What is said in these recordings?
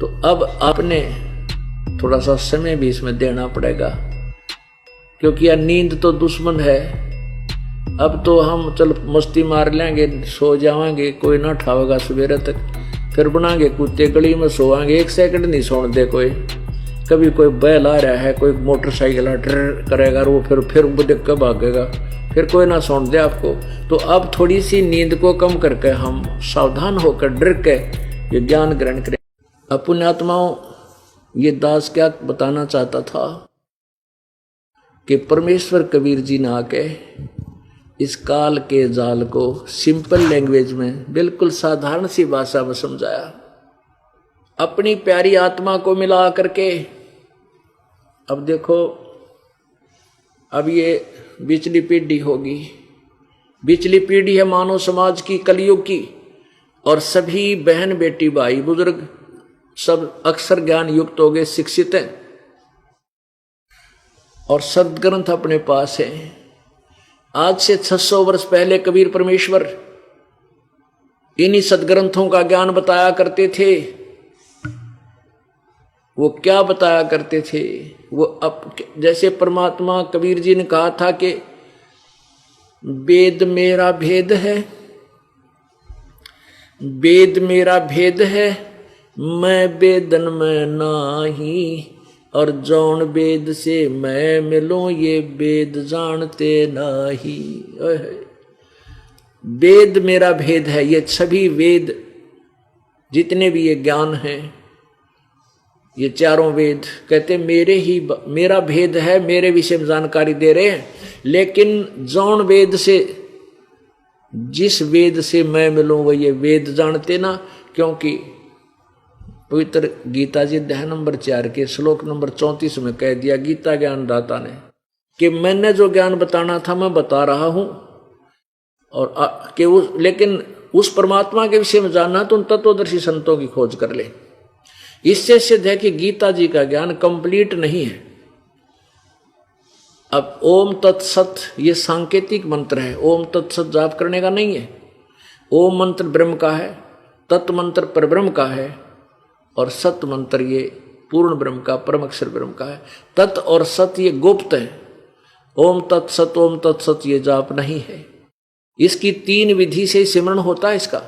तो अब आपने थोड़ा सा समय भी इसमें देना पड़ेगा, क्योंकि यह नींद तो दुश्मन है। अब तो हम चल मस्ती मार लेंगे, सो जाएंगे, कोई ना उठावेगा सवेरे तक, फिर बनाएंगे कुत्ते गली में सोएंगे, 1 सेकंड नहीं सोने दे कोई। कभी कोई बैल आ रहा है, कोई मोटरसाइकिल ड्र करेगा, वो फिर देख कर भागेगा, फिर कोई ना सोने दे आपको। तो अब थोड़ी सी नींद को कम करके हम सावधान होकर डर के ये ज्ञान ग्रहण करें। अब पुण्यात्माओं, ये दास क्या बताना चाहता था कि परमेश्वर कबीर जी ने आके इस काल के जाल को सिंपल लैंग्वेज में, बिल्कुल साधारण सी भाषा में समझाया। अपनी प्यारी आत्मा को मिला करके, अब देखो, अब ये बिचली पीढ़ी होगी, बिचली पीढ़ी है मानव समाज की, कलयुग की, और सभी बहन बेटी भाई बुजुर्ग सब अक्षर ज्ञान युक्त हो गए, शिक्षित हैं और सदग्रंथ अपने पास है। आज से 600 वर्ष पहले कबीर परमेश्वर इन्हीं सदग्रंथों का ज्ञान बताया करते थे। वो क्या बताया करते थे? वो अब जैसे परमात्मा कबीर जी ने कहा था कि वेद मेरा भेद है, वेद मेरा भेद है, मैं वेदन में नाही, और जौन वेद से मैं मिलूं ये वेद जानते नाही। वेद मेरा भेद है, ये सभी वेद जितने भी ये ज्ञान हैं, ये चारों वेद कहते मेरा भेद है, मेरे विषय में जानकारी दे रहे हैं। लेकिन जौन वेद से, जिस वेद से मैं मिलूं वो ये वेद जानते ना, क्योंकि पवित्र गीता जी अध्याय नंबर 4 के श्लोक नंबर 34 में कह दिया गीता ज्ञानदाता ने कि मैंने जो ज्ञान बताना था मैं बता रहा हूं, और लेकिन उस परमात्मा के विषय में जानना तो उन तत्वदर्शी संतों की खोज कर ले। इससे सिद्ध है कि गीता जी का ज्ञान कंप्लीट नहीं है। अब ओम तत्सत ये सांकेतिक मंत्र है, ओम तत्सत जाप करने का नहीं है। ओम मंत्र ब्रह्म का है, तत् मंत्र परब्रह्म का है, और सत मंत्र ये पूर्ण ब्रह्म का, परम अक्षर ब्रह्म का है। तत् और सत ये गुप्त है। ओम तत्सत ये जाप नहीं है। इसकी 3 विधि से सिमरण होता है इसका,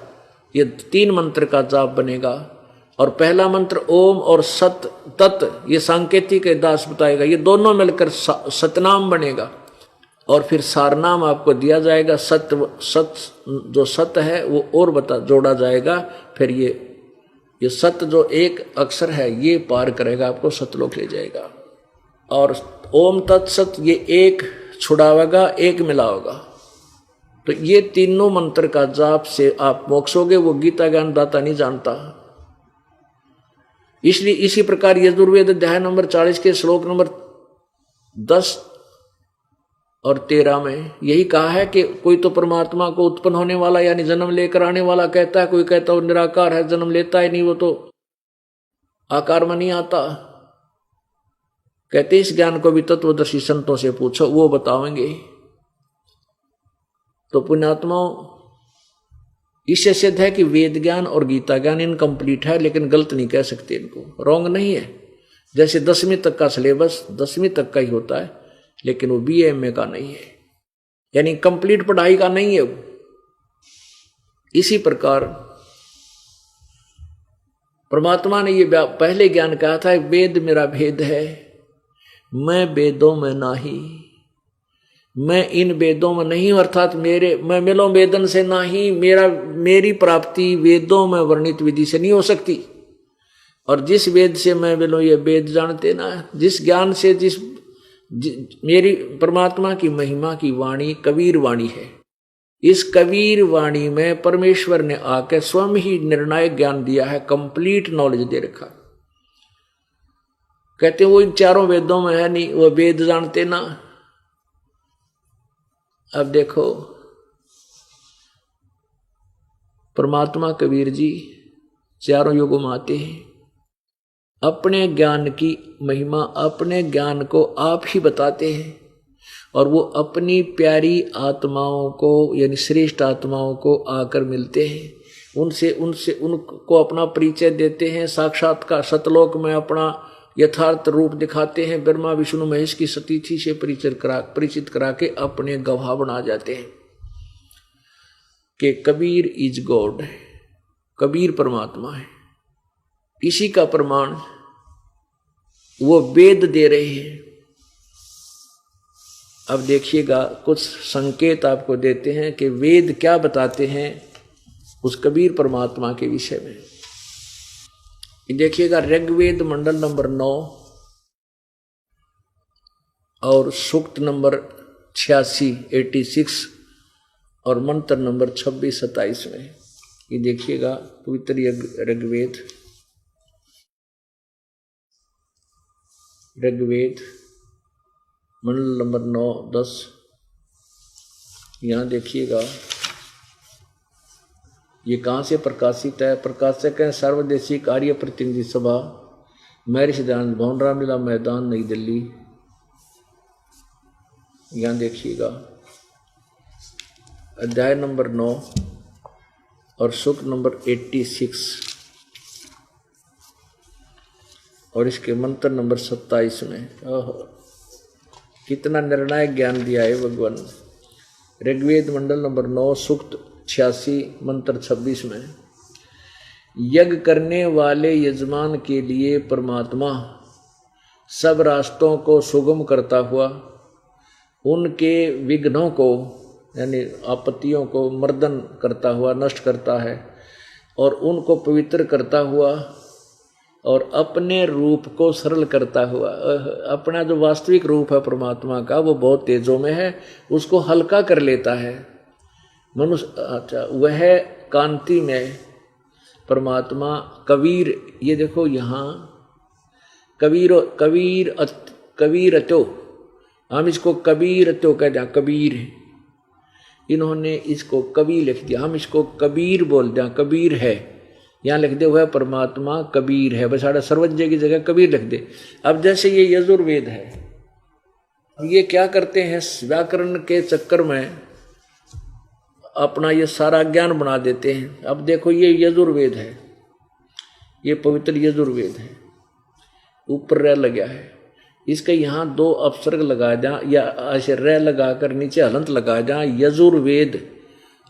ये 3 मंत्र का जाप बनेगा। और पहला मंत्र ओम और सत तत् ये सांकेतिक दास बताएगा, ये दोनों मिलकर सतनाम बनेगा। और फिर सारनाम आपको दिया जाएगा, सत जो सत है वो और जोड़ा जाएगा। फिर ये सत जो एक अक्षर है ये पार करेगा, आपको सतलोक ले जाएगा। और ओम तत्सत ये एक छुड़ावेगा, एक मिलावेगा। तो ये तीनों मंत्र का जाप से आप मोक्ष होगे, वो गीता ज्ञानदाता नहीं जानता। इसलिए इसी प्रकार यजुर्वेद अध्याय नंबर 40 के श्लोक नंबर 10 और 13 में यही कहा है कि कोई तो परमात्मा को उत्पन्न होने वाला यानी जन्म लेकर आने वाला कहता है, कोई कहता वो निराकार है, जन्म लेता ही नहीं, वो तो आकार में नहीं आता। कहते इस ज्ञान को भी तत्वदर्शी संतों से पूछो, वो बतावेंगे। तो पुण्यात्माओं, इससे सिद्ध है कि वेद ज्ञान और गीता ज्ञान इनकम्प्लीट है, लेकिन गलत नहीं कह सकते, इनको रॉन्ग नहीं है। जैसे 10वीं तक का सिलेबस 10वीं तक का ही होता है, लेकिन वो BA का नहीं है, यानी कंप्लीट पढ़ाई का नहीं है वो। इसी प्रकार परमात्मा ने ये पहले ज्ञान कहा था, वेद मेरा भेद है, मैं वेदों में नाही, मैं इन वेदों में नहीं, अर्थात मैं मिलो वेदन से नाही, मेरी प्राप्ति वेदों में वर्णित विधि से नहीं हो सकती। और जिस वेद से मैं मिलो ये वेद जानते ना, जिस ज्ञान से मेरी परमात्मा की महिमा की वाणी कबीर वाणी है। इस कबीर वाणी में परमेश्वर ने आकर स्वयं ही निर्णायक ज्ञान दिया है, कंप्लीट नॉलेज दे रखा। कहते वो इन चारों वेदों में है नहीं, वो वेद जानते ना। अब देखो, परमात्मा कबीर जी चारों युगों में आते हैं, अपने ज्ञान की महिमा, अपने ज्ञान को आप ही बताते हैं, और वो अपनी प्यारी आत्माओं को यानी श्रेष्ठ आत्माओं को आकर मिलते हैं उनसे उनसे उनको अपना परिचय देते हैं, साक्षात्कार सतलोक में अपना यथार्थ रूप दिखाते हैं, ब्रह्मा विष्णु महेश की सतीथि से परिचित करा के अपने गवाह बना जाते हैं कि कबीर इज गॉड, कबीर परमात्मा है। इसी का प्रमाण वो वेद दे रहे हैं। अब देखिएगा कुछ संकेत आपको देते हैं कि वेद क्या बताते हैं उस कबीर परमात्मा के विषय में। देखिएगा ऋग्वेद मंडल नंबर 9 और सूक्त नंबर 86 और मंत्र नंबर 26-27 में। ये देखिएगा पवित्र ऋग्वेद मंडल नंबर 9-10। यहाँ देखिएगा ये कहाँ से प्रकाशित है। प्रकाशक है सर्वदेशी कार्य प्रतिनिधि सभा, मैरिज सिद्धांत भवन, रामलीला मैदान, नई दिल्ली। यहाँ देखिएगा अध्याय नंबर 9 और सूक्त नंबर 86 और इसके मंत्र नंबर 27 में। कितना निर्णायक ज्ञान दिया है भगवान। ऋग्वेद मंडल नंबर 9 सूक्त 86 मंत्र 26 में, यज्ञ करने वाले यजमान के लिए परमात्मा सब रास्तों को सुगम करता हुआ उनके विघ्नों को यानी आपत्तियों को मर्दन करता हुआ नष्ट करता है और उनको पवित्र करता हुआ और अपने रूप को सरल करता हुआ। अपना जो वास्तविक रूप है परमात्मा का वो बहुत तेजों में है, उसको हल्का कर लेता है मनुष्य। अच्छा, वह कांति में परमात्मा कबीर। ये देखो यहाँ कबीरतो, हम इसको कबीरतो कहते हैं, कबीर। इन्होंने इसको कबीर लिख दिया, हम इसको कबीर बोल दें, कबीर है। यहाँ लिख दे हुआ परमात्मा कबीर है, बस साढ़ा सर्वज्ञ की जगह कबीर लिख दे। अब जैसे ये यजुर्वेद है, ये क्या करते हैं व्याकरण के चक्कर में अपना ये सारा ज्ञान बना देते हैं। अब देखो ये यजुर्वेद है, ये पवित्र यजुर्वेद है, ऊपर रह लगा है, इसके यहाँ 2 अपसर्ग लगा जा या ऐसे रह लगाकर नीचे हलंत लगा जा। यजुर्वेद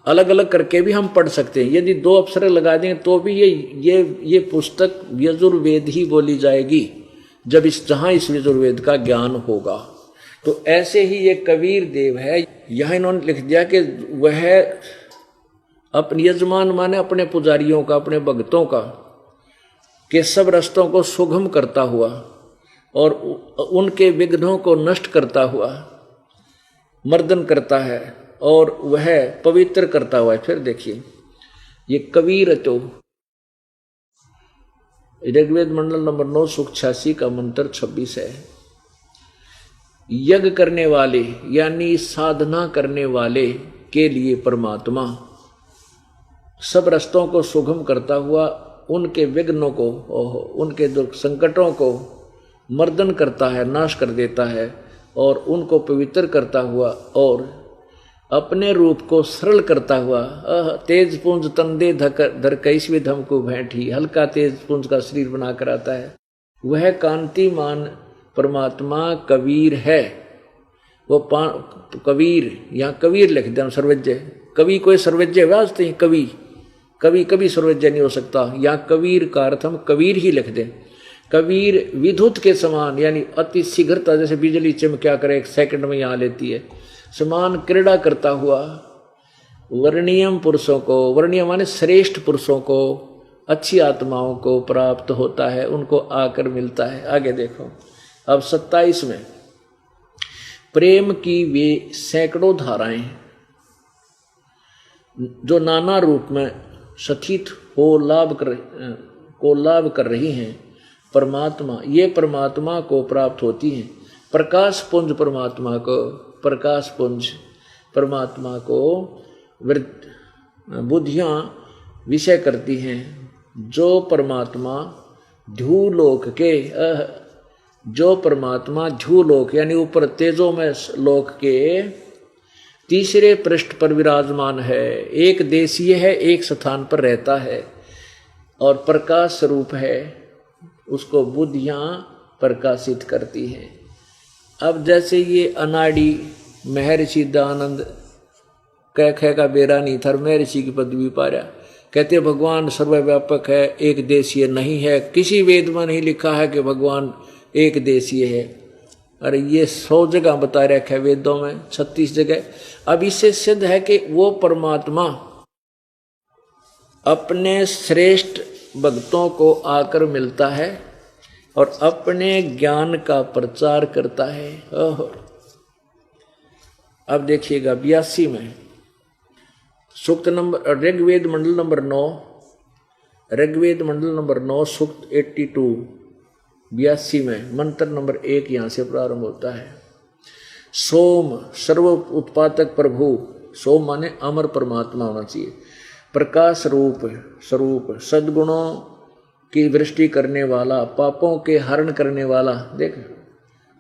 अलग अलग करके भी हम पढ़ सकते हैं। यदि 2 अपसर्ग लगा दें तो भी ये पुस्तक यजुर्वेद ही बोली जाएगी जब जहाँ इस यजुर्वेद का ज्ञान होगा। तो ऐसे ही ये कबीर देव है। यह इन्होंने लिख दिया कि वह अपने यजमान माने अपने पुजारियों का, अपने भक्तों का के सब रास्तों को सुगम करता हुआ और उनके विघ्नों को नष्ट करता हुआ मर्दन करता है और वह पवित्र करता हुआ है। फिर देखिए ये कबीर तो ऋग्वेद मंडल नंबर 9 सूक्त 86 का मंत्र 26 है। यज्ञ करने वाले यानी साधना करने वाले के लिए परमात्मा सब रास्तों को सुगम करता हुआ उनके विघ्नों को, उनके दुख संकटों को मर्दन करता है, नाश कर देता है और उनको पवित्र करता हुआ और अपने रूप को सरल करता हुआ। तेज पुंज तंदे धर कैसवी धम को भेंटी, हल्का तेज पुंज का शरीर बनाकर आता है। वह कांतिमान परमात्मा कबीर है। वो कबीर, यहाँ कबीर लिख दिया सर्वज्ञ। कवि कोई सर्वज्ञ वास्ते ही कभी सर्वज्ञ नहीं हो सकता। यहाँ कबीर का अर्थ हम कबीर ही लिख दें। कबीर विद्युत के समान यानी अति शीघ्रता, जैसे बिजली चमक्या करे 1 सेकंड में यहाँ लेती है, समान क्रीड़ा करता हुआ वर्णीयम पुरुषों को, वर्णीय माने श्रेष्ठ पुरुषों को, अच्छी आत्माओं को प्राप्त होता है, उनको आकर मिलता है। आगे देखो अब 27 में, प्रेम की वे सैकड़ों धाराएं जो नाना रूप में सथित हो लाभ कर रही हैं परमात्मा, ये परमात्मा को प्राप्त होती हैं। प्रकाश पुंज परमात्मा को बुद्धियां विषय करती हैं। जो परमात्मा ध्यूलोक यानी ऊपर तेजों में लोक के तीसरे पृष्ठ पर विराजमान है, एक देशीय है, एक स्थान पर रहता है और प्रकाश स्वरूप है, उसको बुद्धियां प्रकाशित करती हैं। अब जैसे ये अनाड़ी महर्षि दयानंद कह का बेरा नहीं था, महर्षि की पदवी पाया, कहते भगवान सर्वव्यापक है, एक देशीय नहीं है, किसी वेद में नहीं लिखा है कि भगवान एक देशीय है। अरे ये 100 जगह बता रखा है वेदों में, 36 जगह। अब इससे सिद्ध है कि वो परमात्मा अपने श्रेष्ठ भक्तों को आकर मिलता है और अपने ज्ञान का प्रचार करता है। अब देखिएगा 82 में सूक्त नंबर, ऋग्वेद मंडल नंबर 9, ऋग्वेद मंडल नंबर 9 सूक्त 82 82 में मंत्र नंबर 1 यहां से प्रारंभ होता है। सोम सर्व उत्पादक प्रभु, सोम माने अमर परमात्मा होना चाहिए, प्रकाश रूप स्वरूप, सद्गुणों की वृष्टि करने वाला, पापों के हरण करने वाला। देख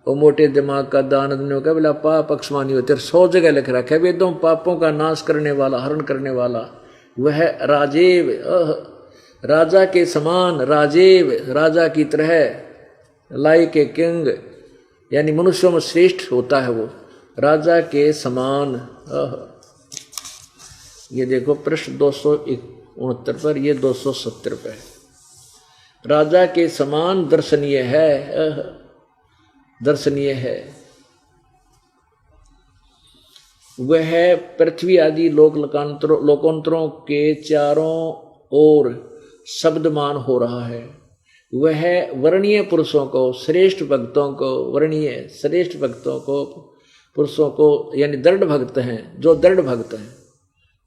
वो मोटे दिमाग का दान का बोला पाप अक्षमानी होते, 100 जगह लिख रखा है वेदों, पापों का नाश करने वाला, हरण करने वाला, वह राजेव, राजा के समान, राजेव राजा की तरह, लाइक ए किंग, यानी मनुष्यों में श्रेष्ठ होता है वो, राजा के समान। ये देखो पृष्ठ 269 पर, ये 270 पे, राजा के समान दर्शनीय है, दर्शनीय है। वह पृथ्वी आदि लोकांतरों के चारों ओर शब्दमान हो रहा है। वह वर्णीय पुरुषों को, श्रेष्ठ भक्तों को, वर्णीय श्रेष्ठ भक्तों को, पुरुषों को, यानी दृढ़ भक्त हैं, जो दृढ़ भक्त हैं,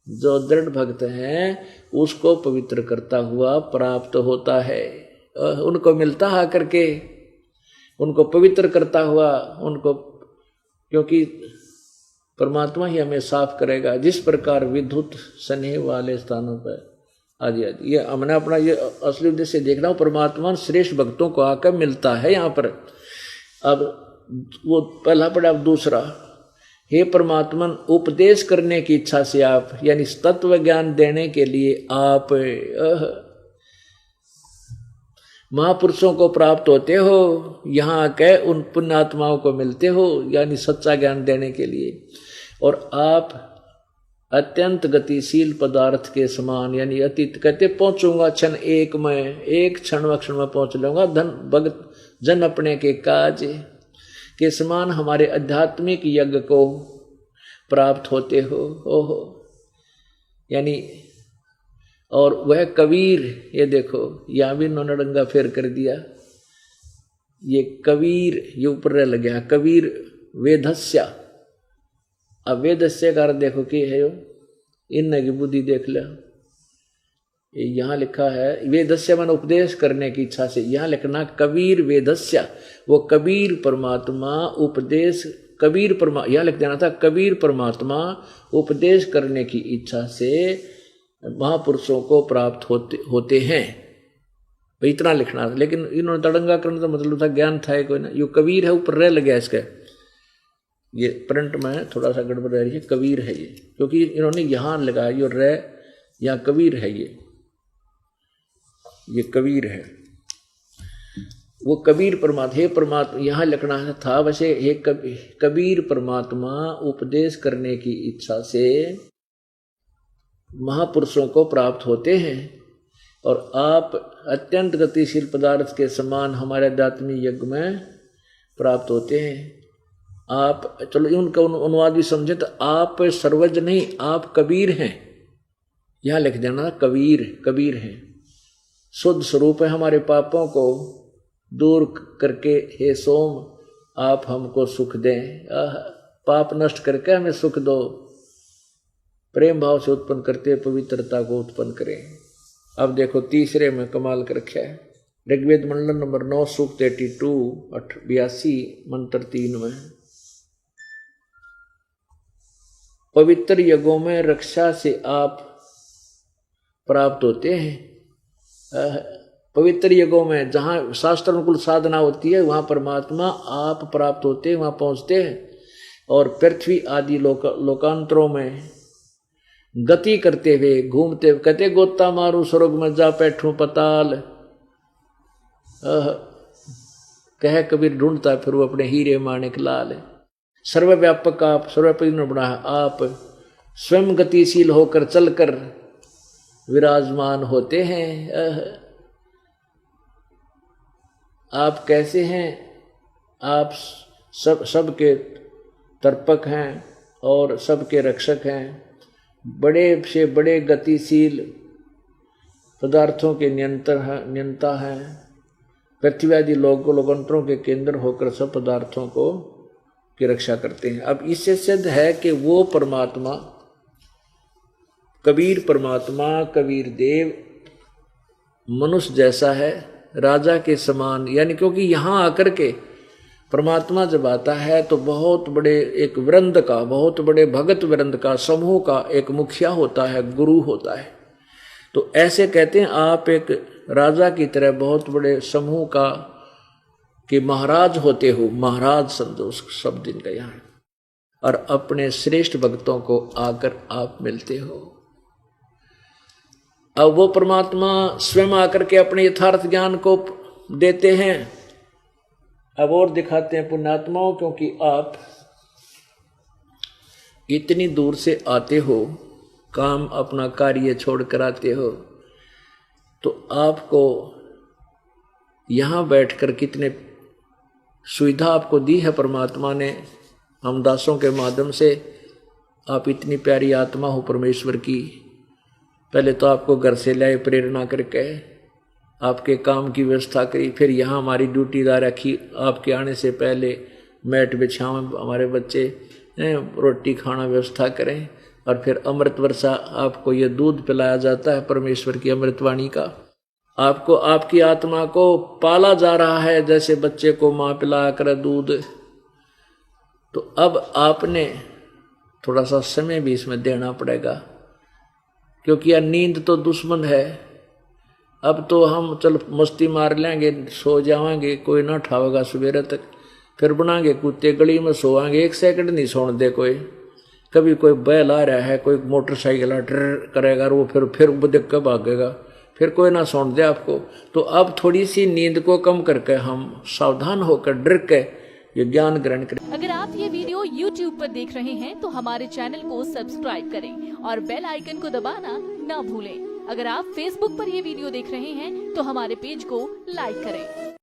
जो दृढ़ भक्त हैं उसको पवित्र करता हुआ प्राप्त होता है। उनको मिलता है करके, उनको पवित्र करता हुआ, उनको, क्योंकि परमात्मा ही हमें साफ करेगा। जिस प्रकार विद्युत स्नेह वाले स्थानों पर आदि आदि, ये हमने अपना ये असली उद्देश्य देखना हो, परमात्मा श्रेष्ठ भक्तों को आकर मिलता है यहाँ पर। अब वो पहला पड़ा, अब दूसरा, हे परमात्मा उपदेश करने की इच्छा से आप, यानी तत्व ज्ञान देने के लिए आप महापुरुषों को प्राप्त होते हो, यहाँ के उन पुण्यात्माओं को मिलते हो, यानी सच्चा ज्ञान देने के लिए। और आप अत्यंत गतिशील पदार्थ के समान, यानी अतीत, कहते पहुंचूंगा क्षण एक में, एक क्षण में पहुंच लूंगा, धन भगत जन अपने के काज के समान हमारे आध्यात्मिक यज्ञ को प्राप्त होते हो। ओहो, यानी, और वह कबीर, ये देखो यहां भी इन्होंने डंगा फेर कर दिया, ये कबीर, ये ऊपर लग गया कबीर वेदस्या। अब वेदस्य का अर्थ देखो कि है, इन की बुद्धि देख लो, यहां लिखा है वेदस्य मन उपदेश करने की इच्छा से, यहां लिखना कबीर वेदस्य, वो कबीर परमात्मा उपदेश, कबीर परमा, यहां लिख देना था कबीर परमात्मा उपदेश करने की इच्छा से महापुरुषों को प्राप्त होते हैं, इतना लिखना था। लेकिन इन्होंने तड़ंगा करने का मतलब था ज्ञान था कोई ना, यो कबीर है, ऊपर रह लग गया इसका, ये प्रिंट में थोड़ा सा गड़बड़ रह रही है, कबीर है ये, क्योंकि इन्होंने यहां लगाया, यो रह, यहाँ कबीर है, ये कबीर है, वो कबीर परमात्मा, हे परमात्मा, यहाँ लिखना था वैसे, हे कबीर परमात्मा उपदेश करने की इच्छा से महापुरुषों को प्राप्त होते हैं, और आप अत्यंत गतिशील पदार्थ के समान हमारे आध्यात्मिक यज्ञ में प्राप्त होते हैं। आप, चलो उनका अनुवाद भी समझे तो, आप सर्वज्ञ नहीं, आप कबीर हैं, यहां लिख देना कबीर, कबीर हैं, शुद्ध स्वरूप है, हमारे पापों को दूर करके हे सोम आप हमको सुख दें, पाप नष्ट करके हमें सुख दो, प्रेम भाव से उत्पन्न करते पवित्रता को उत्पन्न करें। अब देखो तीसरे में कमाल कर रखा है, ऋग्वेद मंडल नंबर 9 सूक्त 82 मंत्र 3 में, पवित्र यज्ञों में रक्षा से आप प्राप्त होते हैं। पवित्र यज्ञों में जहाँ शास्त्र अनुकूल साधना होती है, वहाँ परमात्मा आप प्राप्त होते हैं, वहाँ पहुँचते हैं। और पृथ्वी आदि लोकांतरों में गति करते हुए घूमते, कहते गोता मारू स्वर्ग में जा बैठूं पताल, कह कबीर ढूंढता फिर वो अपने हीरे माणिक लाल। सर्वव्यापक आप, सर्वव्यापक ने बना आप, स्वयं गतिशील होकर चलकर विराजमान होते हैं। आप कैसे हैं? आप सबके तर्पक हैं और सबके रक्षक हैं, बड़े से बड़े गतिशील पदार्थों के नियंता हैं, पृथ्वी आदि लोकांतरों के केंद्र होकर सब पदार्थों को की रक्षा करते हैं। अब इससे सिद्ध है कि वो परमात्मा, कबीर परमात्मा, कबीर देव मनुष्य जैसा है, राजा के समान, यानी क्योंकि यहाँ आकर के परमात्मा जब आता है तो बहुत बड़े एक वृंद का, बहुत बड़े भगत वृंद का, समूह का एक मुखिया होता है, गुरु होता है। तो ऐसे कहते हैं आप एक राजा की तरह बहुत बड़े समूह का कि महाराज होते हो, महाराज समझो शब्द इनका यहाँ, और अपने श्रेष्ठ भक्तों को आकर आप मिलते हो। अब वो परमात्मा स्वयं आकर के अपने यथार्थ ज्ञान को देते हैं। अब और दिखाते हैं पुण्यात्माओं, क्योंकि आप इतनी दूर से आते हो, काम अपना कार्य छोड़ कर आते हो, तो आपको यहाँ बैठकर कितने सुविधा आपको दी है परमात्मा ने हम दासों के माध्यम से। आप इतनी प्यारी आत्मा हो परमेश्वर की। पहले तो आपको घर से लाए प्रेरणा करके, आपके काम की व्यवस्था करी, फिर यहाँ हमारी ड्यूटीदार रखी, आपके आने से पहले मैट बिछाएं, हमारे बच्चे रोटी खाना व्यवस्था करें, और फिर अमृत वर्षा आपको ये दूध पिलाया जाता है परमेश्वर की अमृतवाणी का। आपको आपकी आत्मा को पाला जा रहा है जैसे बच्चे को माँ पिलाया करे दूध। तो अब आपने थोड़ा सा समय भी इसमें देना पड़ेगा, क्योंकि यह नींद तो दुश्मन है। अब तो हम चल मस्ती मार लेंगे, सो जाएंगे, कोई ना उठावेगा सवेरे तक, फिर बनाएंगे कुत्ते गली में सोएंगे, 1 सेकंड नहीं सोने दे कोई। कभी कोई बैल आ रहा है, कोई मोटरसाइकिल ड्र करेगा, वो फिर देख कर भागेगा, फिर कोई ना सोने दे आपको। तो अब थोड़ी सी नींद को कम करके हम सावधान होकर डर के ये ज्ञान ग्रहण करें। अगर आप ये वीडियो YouTube पर देख रहे हैं तो हमारे चैनल को सब्सक्राइब करें और बेल आइकन को दबाना ना भूलें। अगर आप Facebook पर ये वीडियो देख रहे हैं तो हमारे पेज को लाइक करें।